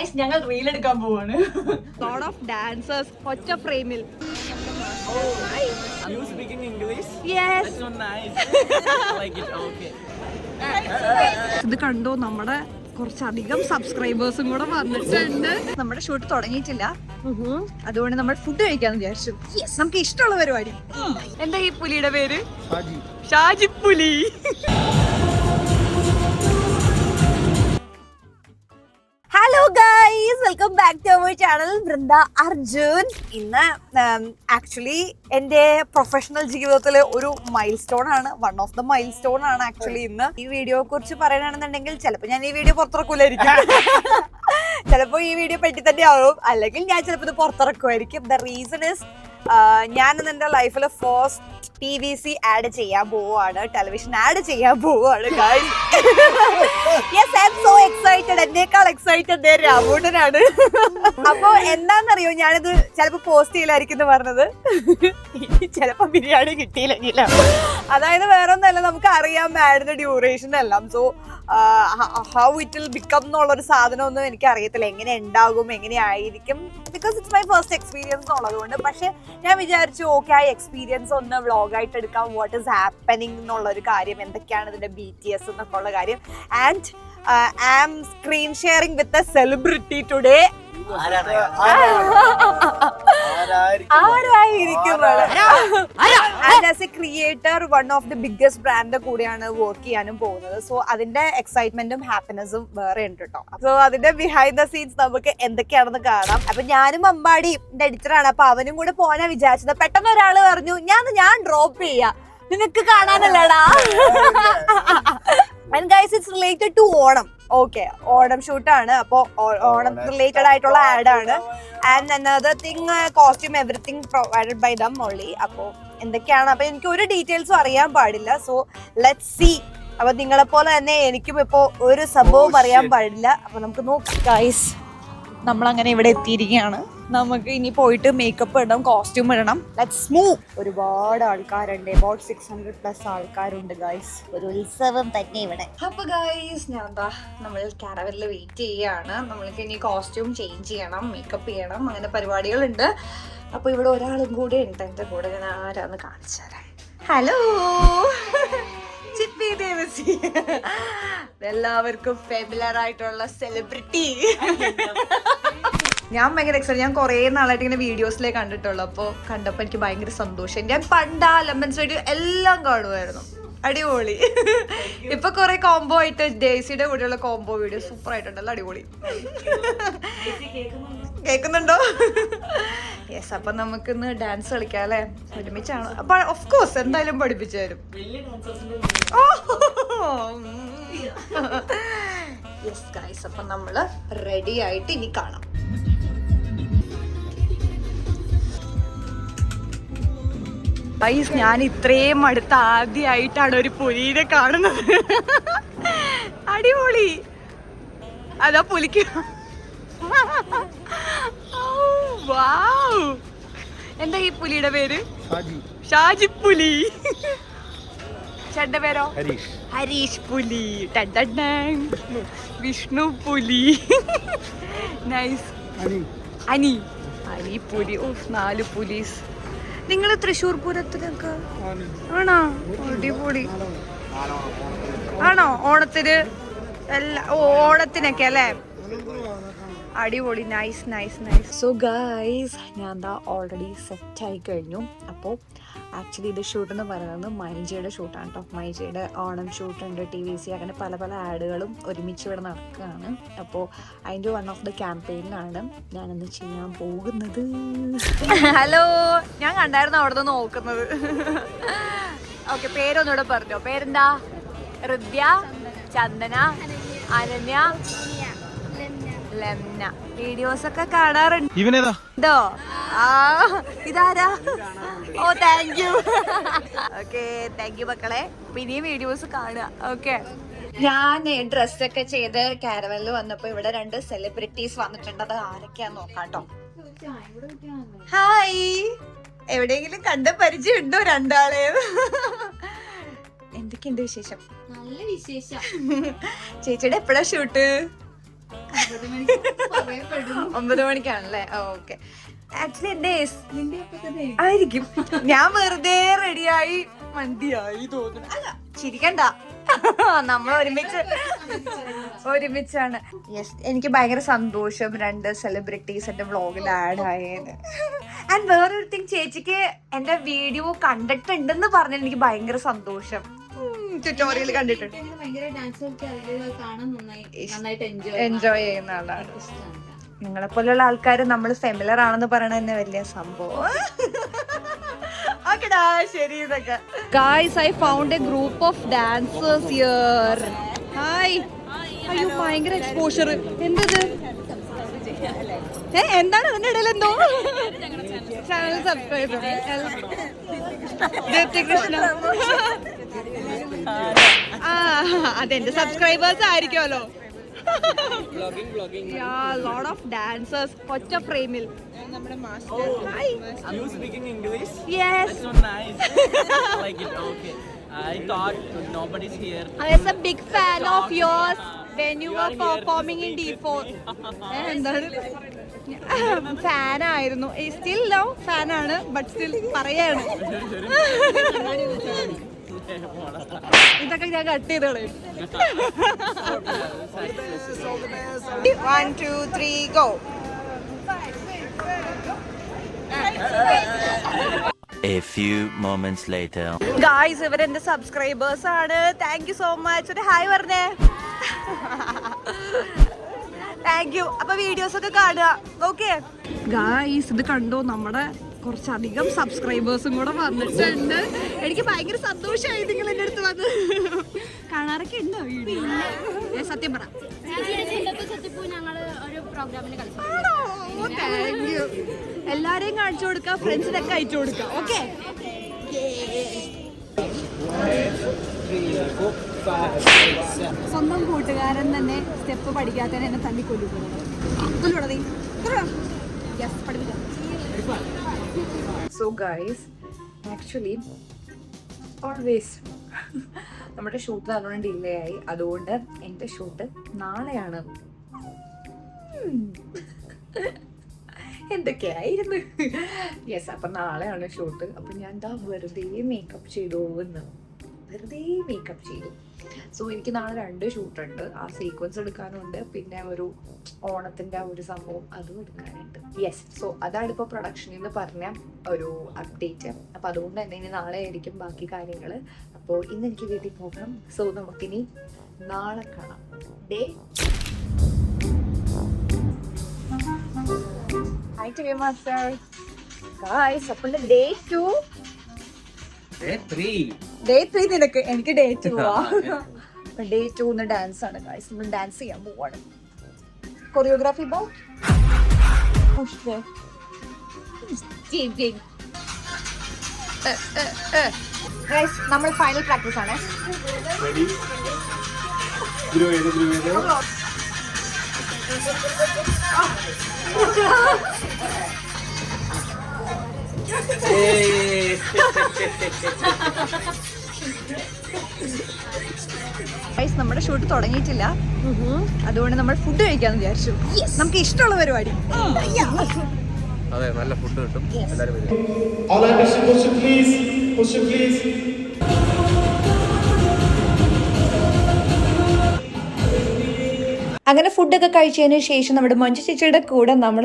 Guys ഞങ്ങൾ reel എടുക്കാൻ പോവാണ്. ലോട്ട് ഓഫ് ഡാൻസേഴ്സ് ഒറ്റ ഫ്രെയിമിൽ. You speaking English? Yes. That's so nice. I like it. Okay. ഇത് കണ്ടോ, നമ്മുടെ കുറച്ചധികം സബ്സ്ക്രൈബേഴ്സും കൂടെ വന്നിട്ടുണ്ട്. നമ്മുടെ ഷൂട്ട് തുടങ്ങിയിട്ടില്ല, അതുകൊണ്ട് നമ്മൾ ഫുഡ് കഴിക്കാന്ന് വിചാരിച്ചു. യെസ്, നമുക്ക് ഇഷ്ടമുള്ള പരിപാടി. എന്താ ഈ പുലിയുടെ പേര്? ഷാജി പുലി. Hello guys, welcome back to our channel Vrinda Arjun. ഇന്ന് ആക്ച്വലി എൻ്റെ പ്രൊഫഷണൽ ജീവിതത്തിലെ ഒരു മൈൽ സ്റ്റോൺ ആണ്, വൺ ഓഫ് ദ മൈൽ സ്റ്റോൺ ആണ് ആക്ച്വലി ഇന്ന്. ഈ വീഡിയോയെ കുറിച്ച് പറയണമെന്നുണ്ടെങ്കിൽ ചിലപ്പോൾ ഞാൻ ഈ വീഡിയോ പുറത്തിറക്കൂലായിരിക്കും, ചിലപ്പോൾ ഈ വീഡിയോ പെട്ടി തന്നെ ആവും, അല്ലെങ്കിൽ ഞാൻ ചിലപ്പോൾ ഇത് പുറത്തിറക്കുമായിരിക്കും. ദ റീസൺ ഇസ് ഞാൻ എൻ്റെ ലൈഫിൽ ഫസ്റ്റ് TVC ആഡ് ചെയ്യാൻ പോവാണ്, ടെലിവിഷൻ ആഡ് ചെയ്യാൻ പോവാണ് guys. Yes, I am so excited. എന്നേക്കാൾ എക്സൈറ്റഡ് രാമൂട്ടനാണ്. അപ്പൊ എന്താന്നറിയോ, ഞാനിത് ചിലപ്പോ പോസ്റ്റ് ചെയ്യില്ലായിരിക്കും എന്ന് പറഞ്ഞത്, ചിലപ്പോ ബിരിയാണി കിട്ടിയില്ലെങ്കിലോ. അതായത് വേറെ ഒന്നല്ല, നമുക്ക് അറിയാം ആഡിന്റെ ഡ്യൂറേഷൻ എല്ലാം. So how it will become എന്നുള്ളൊരു സാധനമൊന്നും എനിക്ക് അറിയത്തില്ല, എങ്ങനെ ഉണ്ടാകും, എങ്ങനെയായിരിക്കും, because it's my first experience ഉള്ളതുകൊണ്ട്. പക്ഷെ ഞാൻ വിചാരിച്ചു ഓക്കെ, ആ എക്സ്പീരിയൻസ് ഒന്ന് വ്ളോഗായിട്ട് എടുക്കാം. വാട്ട് ഈസ് ഹാപ്പനിങ് എന്നുള്ളൊരു കാര്യം, എന്തൊക്കെയാണ് ഇതിന്റെ BTS എന്നൊക്കെ ഉള്ള കാര്യം. And I am screen sharing with a celebrity today. Creator one of the biggest ബ്രാൻഡിന്റെ കൂടെയാണ് വർക്ക് ചെയ്യാനും പോകുന്നത്. സോ അതിന്റെ എക്സൈറ്റ്മെന്റും ഹാപ്പിനെസ്സും വേറെ ഉണ്ട് കേട്ടോ. സോ അതിന്റെ ബിഹൈൻഡ് ദ സീൻസ് നമുക്ക് എന്തൊക്കെയാണെന്ന് കാണാം. അപ്പൊ ഞാനും അമ്പാടി എന്റെ എഡിറ്ററാണ്, അപ്പൊ അവനും കൂടെ പോകാനാ വിചാരിച്ചത്. പെട്ടെന്ന് ഒരാള് പറഞ്ഞു ഞാൻ ഡ്രോപ്പ് ചെയ്യാം, നിനക്ക് കാണാനല്ലടാ. And guys, it's related to Onam. Okay, Onam ഷൂട്ടാണ്, അപ്പോ ഓണം റിലേറ്റഡ് ആയിട്ടുള്ള ആഡ് ആണ്. And another thing, costume everything provided by them only. അപ്പോ എന്തൊക്കെയാണ്, അപ്പൊ എനിക്ക് ഒരു ഡീറ്റെയിൽസും അറിയാൻ പാടില്ല. So let's see. അപ്പൊ നിങ്ങളെ പോലെ തന്നെ എനിക്കും ഇപ്പോ ഒരു സംഭവം അറിയാൻ പാടില്ല. അപ്പൊ നമുക്ക് നോക്കാം ഗൈസ്. നമ്മളങ്ങനെ ഇവിടെ എത്തിയിരിക്കുകയാണ്. നമുക്ക് ഇനി പോയിട്ട് മേക്കപ്പ് ഇടണം, കോസ്റ്റ്യൂം ഇടണം. Let's move. ഒരുപാട് ആൾക്കാരുണ്ട്, അബൌട്ട് 600+ ആൾക്കാരുണ്ട് ഗൈസ്. ഒരു ഉത്സവം തന്നെ ഇവിടെ. അപ്പൊ ഗൈസ്, ഞാൻ എന്താ നമ്മൾ കാരവനിൽ വെയിറ്റ് ചെയ്യാണ്. നമ്മൾക്ക് ഇനി കോസ്റ്റ്യൂം ചേഞ്ച് ചെയ്യണം, മേക്കപ്പ് ചെയ്യണം, അങ്ങനെ പരിപാടികളുണ്ട്. അപ്പൊ ഇവിടെ ഒരാളും കൂടെ ഉണ്ട് എന്റെ കൂടെ. ഞാൻ ആരാന്ന് കാണിച്ചു തരാം. ഹലോ, ചിപ്പി ദേവസി. എല്ലാവർക്കും ഫെമിലർ ആയിട്ടുള്ള സെലിബ്രിറ്റി. ഞാൻ ഭയങ്കര എക്സൈറ്റ്. ഞാൻ കുറേ നാളായിട്ട് ഇങ്ങനെ വീഡിയോസിലേ കണ്ടിട്ടുള്ളൂ. അപ്പോൾ കണ്ടപ്പോൾ എനിക്ക് ഭയങ്കര സന്തോഷം. ഞാൻ പണ്ട് ആ ലെമൺസ് വീഡിയോ എല്ലാം കാണുമായിരുന്നു, അടിപൊളി. ഇപ്പൊ കുറെ കോംബോ ആയിട്ട് ഡേസിയുടെ കൂടെയുള്ള കോംബോ വീഡിയോ സൂപ്പർ ആയിട്ടുണ്ടല്ലോ, അടിപൊളി. കേൾക്കുന്നുണ്ടോ? യെസ്, അപ്പൊ നമുക്കിന്ന് ഡാൻസ് കളിക്കാം അല്ലേ, ഒരുമിച്ചാണ്. അപ്പൊ ഓഫ് കോഴ്സ് എന്തായാലും പഠിപ്പിച്ചു തരും. യെസ് ഗൈസ്, അപ്പൊ നമ്മള് റെഡി ആയിട്ട് ഇനി കാണാം. ഗൈസ്, ഞാൻ ഇത്രയും അടുത്ത് ആദ്യമായിട്ടാണ് ഒരു പുലിനെ കാണുന്നത്. അടിപൊളി. അതാ പുലിക്ക്. എന്താ ഈ പുലിയുടെ പേര്? ഷാജി പുലി. ചേട്ടന്റെ പേരോ? ഹരീഷ് പുലി. വിഷ്ണു പുലി. നൈസ്. അനി പുലി. 4 പുലീസ്. നിങ്ങള് തൃശ്ശൂർ പൂരത്തിനൊക്കെ ആണോ? അടിപൊളി ആണോ? ഓണത്തിന് ഓണത്തിനൊക്കെ അല്ലേ? അടിപൊളി. Nice nice nice. So guys, ഞാൻ എന്താ ഓൾറെഡി സെറ്റ് ആയി കഴിഞ്ഞു. അപ്പോൾ ആക്ച്വലി ഇത് ഷൂട്ട് എന്ന് പറയുന്നത് മൈജയുടെ ഷൂട്ടാണ് കേട്ടോ. മൈജയുടെ ഓണം ഷൂട്ടുണ്ട്, TVC, അങ്ങനെ പല പല ആഡുകളും ഒരുമിച്ച് ഇവിടെ നടക്കുകയാണ്. അപ്പോൾ അതിൻ്റെ വൺ ഓഫ് ദ ക്യാമ്പയിനിലാണ് ഞാനിന്ന് ചെയ്യാൻ പോകുന്നത്. ഹലോ, ഞാൻ കണ്ടായിരുന്നു അവിടെ നിന്ന് നോക്കുന്നത്. ഓക്കെ, പേരൊന്നുകൂടെ പറഞ്ഞോ. പേരെന്താ? ഹൃദ്യ, ചന്ദന, അനന്യ, ലെംന. വീഡിയോസ് ഒക്കെ കാണാറുണ്ട്. ഇതോ? ഇതാരാ? ഓ, thank you. Okay, thank you മക്കളെ. ഇനിയും വീഡിയോസ് കാണുക. ഓക്കെ, ഞാൻ ഡ്രസ്സൊക്കെ ചെയ്ത് കാരവനിൽ വന്നപ്പോ ഇവിടെ 2 സെലിബ്രിറ്റീസ് വന്നിട്ടുണ്ട്. അത് ആരൊക്കെയാന്ന് നോക്കാട്ടോ. ഹായ്. എവിടെയെങ്കിലും കണ്ട പരിചയം ഉണ്ടോ രണ്ടാളെയും? എന്തൊക്കെയുണ്ട് വിശേഷം? നല്ല വിശേഷം. ചേച്ചിയുടെ എപ്പോഴാ ഷൂട്ട്? 9 മണിക്കാണല്ലേ? ഓക്കെ. ആക്ച്വലി എന്റെ ആയിരിക്കും. ഞാൻ വെറുതെ റെഡിയായി മന്തിയായി തോന്നുന്നു. അല്ല, ചിരിക്കണ്ട, നമ്മൾ ഒരുമിച്ചാണ്. യെസ്, എനിക്ക് ഭയങ്കര സന്തോഷം 2 സെലിബ്രിറ്റീസ് എന്റെ വ്ളോഗിൽ ആഡ് ആയേന്. ആൻഡ് വേറൊരു തിങ്, ചേച്ചിക്ക് എന്റെ വീഡിയോ കണ്ടിട്ടുണ്ടെന്ന് പറഞ്ഞാൽ എനിക്ക് ഭയങ്കര സന്തോഷം. ട്യൂട്ടോറിയൽ കണ്ടിട്ടുണ്ട്. എൻജോയ് ചെയ്യുന്ന ആളാണ്. നിങ്ങളെ പോലെയുള്ള ആൾക്കാർ നമ്മൾ ഫെമിലർ ആണെന്ന് പറയണ തന്നെ വലിയ സംഭവം. ഓക്കെടാ, ശരി. ഇതൊക്കെ guys, I found A group of dancers here. Hi. അയ്യോ, ഭയങ്കര എക്സ്പോഷർ. എന്തത്? എന്താണ് അതിന്റെ ഇടയിൽ? എന്തോ ചാനൽ സബ്സ്ക്രൈബ് കൃഷ്ണ. അതെന്റെ സബ്സ്ക്രൈബേഴ്സ് ആയിരിക്കുമല്ലോ. Yeah, lot of dancers. ഒറ്റ ഫ്രെയിമിൽ. You speaking English? Yes. That's so nice. I like it. Okay. I thought nobody's here. I was a big fan of yours when you were performing in D4. എന്താണ്? Fan ആയിരുന്നു. Still now fan ആണ്, but still പറയാണ്. ഇതൊക്കെ ഞാൻ cut ചെയ്ത് കളയും. 1 2 3 go. A few moments later. Guys, ഇവരെന്റെ subscribers ആണ്. Thank you so much. ഒരു ഹായ് പറഞ്ഞേ. Thank you. അപ്പൊ വീഡിയോസ് ഒക്കെ കാണുക. ഓക്കെ ഗായ്സ്, ഇത് കണ്ടോ, നമ്മുടെ കുറച്ചധികം സബ്സ്ക്രൈബേഴ്സും കൂടെ വന്നിട്ടുണ്ട്. എനിക്ക് ഭയങ്കര സന്തോഷമായി നിങ്ങൾ എൻ്റെ അടുത്ത് വന്ന്. കാണാറൊക്കെ ഉണ്ടോ വീഡിയോ? സത്യം പറ. Thank you. എല്ലാരെയും കാണിച്ചു കൊടുക്കുക, ഫ്രണ്ട്സിനൊക്കെ അയച്ചു കൊടുക്കുക. ഓക്കെ. സ്വന്തം കൂട്ടുകാരൻ തന്നെ സ്റ്റെപ്പ് പഠിക്കാത്തതിന് എന്നെ തല്ലിക്കൊല്ലുന്നത്. സോ ഗൈസ്, ആക്ച്വലി ഓൾവേസ് നമ്മുടെ ഷൂട്ട് നല്ലോണം ഡിലേ ആയി. അതുകൊണ്ട് എൻ്റെ ഷൂട്ട് നാളെയാണ്. എന്തൊക്കെയായിരുന്നു. യെസ്, അപ്പം നാളെയാണ് ഷൂട്ട്. അപ്പം ഞാൻ എന്താ വെറുതെ മേക്കപ്പ് ചെയ്തു. സോ എനിക്ക് നാളെ 2 ഷൂട്ടുണ്ട്. ആ സീക്വൻസ് എടുക്കാനുണ്ട്, പിന്നെ ഒരു ഓണത്തിൻ്റെ ഒരു സംഭവം അതും എടുക്കാനുണ്ട്. യെസ്, സോ അതാണ് ഇപ്പോൾ പ്രൊഡക്ഷനിൽ നിന്ന് പറഞ്ഞ ഒരു അപ്ഡേറ്റ്. അപ്പം അതുകൊണ്ട് തന്നെ ഇനി നാളെ ആയിരിക്കും ബാക്കി കാര്യങ്ങൾ. അപ്പോൾ ഇന്ന് എനിക്ക് വീട്ടിൽ പോകണം. സോ നമുക്കിനി നാളെ കാണാം. Day day 2. ഡേ 3 നിനക്ക്, എനിക്ക് ഡേ 2 ഡേ 2 ഡാൻസ് ആണ് ഗൈസ്. നമ്മൾ ഡാൻസ് ചെയ്യാൻ പോവാണ്. കൊറിയോഗ്രാഫി നമ്മൾ ഫൈനൽ പ്രാക്ടീസ് ആണ്. നമ്മുടെ ഷൂട്ട് തുടങ്ങിയിട്ടില്ല. അതുകൊണ്ട് നമ്മൾ ഫുഡ് കഴിക്കാന്ന് വിചാരിച്ചു. നമുക്ക് ഇഷ്ടമുള്ള പരിപാടി. അതെ, നല്ല ഫുഡ് കിട്ടും. എല്ലാവരും വരും. അങ്ങനെ ഫുഡൊക്കെ കഴിച്ചതിന് ശേഷം നമ്മുടെ മഞ്ജു ചേച്ചിയുടെ കൂടെ നമ്മൾ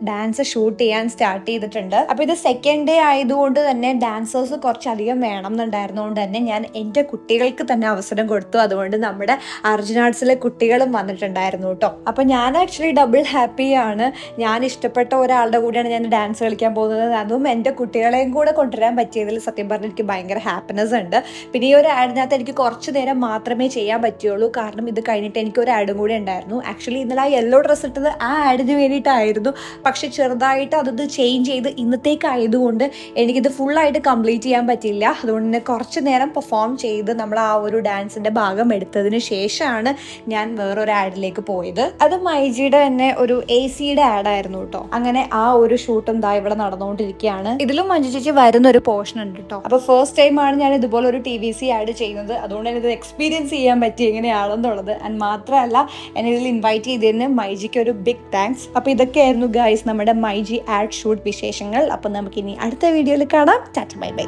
ഡാൻസ് ഷൂട്ട് ചെയ്യാൻ സ്റ്റാർട്ട് ചെയ്തിട്ടുണ്ട്. അപ്പൊ ഇത് സെക്കൻഡ് ഡേ ആയതുകൊണ്ട് തന്നെ ഡാൻസേഴ്സ് കുറച്ചധികം വേണം എന്നുണ്ടായിരുന്നുകൊണ്ട് തന്നെ ഞാൻ എൻ്റെ കുട്ടികൾക്ക് തന്നെ അവസരം കൊടുത്തു. അതുകൊണ്ട് നമ്മുടെ അർജുൻ ആർട്സിലെ കുട്ടികളും വന്നിട്ടുണ്ടായിരുന്നു കേട്ടോ. അപ്പൊ ഞാൻ ആക്ച്വലി ഡബിൾ ഹാപ്പിയാണ്. ഞാൻ ഇഷ്ടപ്പെട്ട ഒരാളുടെ കൂടെയാണ് ഞാൻ ഡാൻസ് കളിക്കാൻ പോകുന്നത്. അതും എൻ്റെ കുട്ടികളെയും കൂടെ കൊണ്ടുവരാൻ പറ്റിയതിൽ സത്യം പറഞ്ഞാൽ എനിക്ക് ഭയങ്കര ഹാപ്പിനെസ് ഉണ്ട്. പിന്നെ ഈ ഒരു ആഡിനകത്ത് എനിക്ക് കുറച്ച് നേരം മാത്രമേ ചെയ്യാൻ പറ്റുള്ളൂ. കാരണം ഇത് കഴിഞ്ഞിട്ട് എനിക്ക് ഒരു ആഡും കൂടി ഉണ്ടായിരുന്നു. ആക്ച്വലി ഇന്നലെ ആ യെല്ലോ ഡ്രസ്സ് ഇട്ടത് ആ ആഡിന് വേണ്ടിയിട്ടായിരുന്നു. പക്ഷെ ചെറുതായിട്ട് അതത് ചേഞ്ച് ചെയ്ത് ഇന്നത്തേക്കായതുകൊണ്ട് എനിക്കിത് ഫുള്ളായിട്ട് കംപ്ലീറ്റ് ചെയ്യാൻ പറ്റില്ല. അതുകൊണ്ട് തന്നെ കുറച്ച് നേരം പെർഫോം ചെയ്ത് നമ്മൾ ആ ഒരു ഡാൻസിന്റെ ഭാഗം എടുത്തതിന് ശേഷമാണ് ഞാൻ വേറൊരു ആഡിലേക്ക് പോയത്. അത് മൈജിയുടെ തന്നെ ഒരു AC-യുടെ ആഡായിരുന്നു കേട്ടോ. അങ്ങനെ ആ ഒരു ഷൂട്ടും ദാ ഇവിടെ നടന്നുകൊണ്ടിരിക്കുകയാണ്. ഇതിലും മഞ്ജു ചേച്ചി വരുന്ന ഒരു പോർഷൻ ഉണ്ട് കേട്ടോ. അപ്പൊ ഫസ്റ്റ് ടൈമാണ് ഞാൻ ഇതുപോലെ ഒരു TVC ആഡ് ചെയ്യുന്നത്. അതുകൊണ്ട് തന്നെ ഇത് എക്സ്പീരിയൻസ് ചെയ്യാൻ പറ്റി എങ്ങനെയാണെന്നുള്ളത്. ആൻഡ് മാത്രമല്ല എന്നെ ഇതിൽ ഇൻവൈറ്റ് ചെയ്തതിന് മൈജിക്ക് ഒരു ബിഗ് താങ്ക്സ്. അപ്പോൾ ഇതൊക്കെയായിരുന്നു ഗൈസ് നമ്മുടെ മൈജി ആഡ് ഷൂട്ട് വിശേഷങ്ങൾ. അപ്പോൾ നമുക്കിനി അടുത്ത വീഡിയോയിൽ കാണാം. Tata bye bye.